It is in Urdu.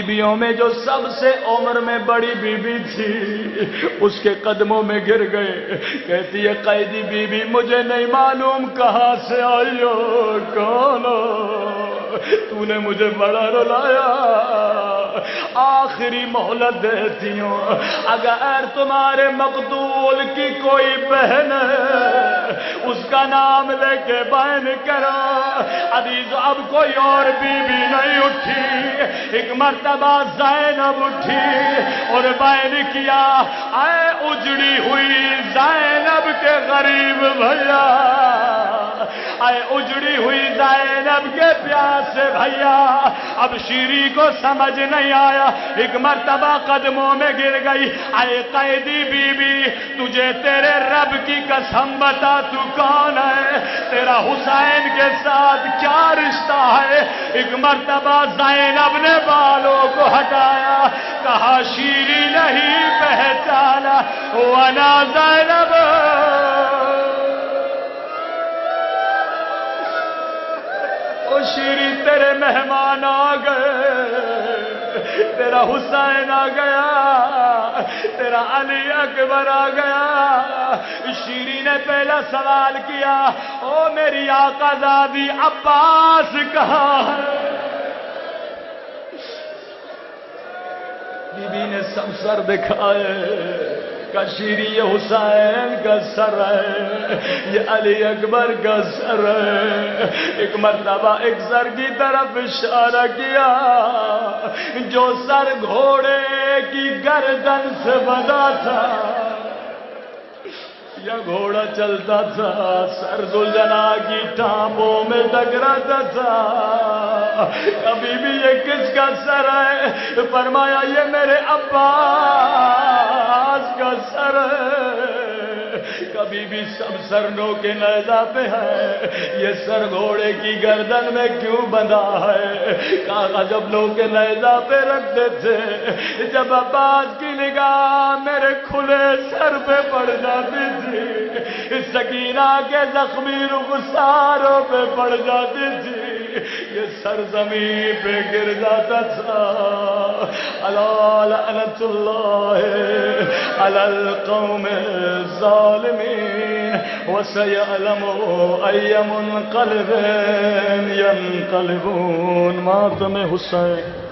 بیویوں میں جو سب سے عمر میں بڑی بیوی تھی اس کے قدموں میں گر گئے. کہتی ہے قیدی بیوی مجھے نہیں معلوم کہاں سے آئی ہو، کون ہو، تو نے مجھے بڑا رلایا، آخری مہلت دیتی ہوں، اگر تمہارے مقتول کی کوئی بہن ہے اس کا نام لے کے بیان کرو. عزیز اب کوئی اور بیوی نہیں اٹھی، ایک مرتبہ زینب اٹھی اور بیان کیا، اے اجڑی ہوئی زینب کے غریب بھیا، اے اجڑی ہوئی زینب کے پیاسے بھیا. اب شیری کو سمجھ نہیں آیا، ایک مرتبہ قدموں میں گر گئی. اے قیدی بی بی تجھے تیرے رب کی قسم بتا تو کون ہے، تیرا حسین کے ساتھ کیا رشتہ ہے. ایک مرتبہ زینب نے بالوں کو ہٹایا، کہا شیری نہیں پہچانا وانا زینب. او شیری تیرے مہمان آ گئے، تیرا حسین آ گیا، تیرا علی اکبر آ گیا. شیری نے پہلا سوال کیا، او میری آقا زادی عباس کہاں ہے؟ بی بی نے سب سر دکھائے، کا شیری یہ حسین کا سر ہے، یہ علی اکبر کا سر ہے. ایک مرتبہ ایک سر کی طرف اشارہ کیا جو سر گھوڑے کی گردن سے بندھا تھا، یا گھوڑا چلتا تھا سر ذوالجنا کی ٹانپوں میں ٹکراتا تھا. کبھی بھی یہ کس کا سر ہے؟ فرمایا یہ میرے عباس کا سر ہے. کبھی بھی سب سر نو کے نیزہ پہ ہے، یہ سر گھوڑے کی گردن میں کیوں بندھا ہے؟ کہا جب لوگ کے نیزہ پہ رکھتے تھے، جب عباس کی نگاہ میرے کھلے سر پہ پڑ جاتی تھی، سکینہ کے زخمی رخساروں پہ پڑ جاتی تھی، یہ سر زمین پہ گر جاتا تھا. الا لعنت اللہ علی القوم الظالمین وسيعلم أي منقلب ينقلبون. ماتم حسین.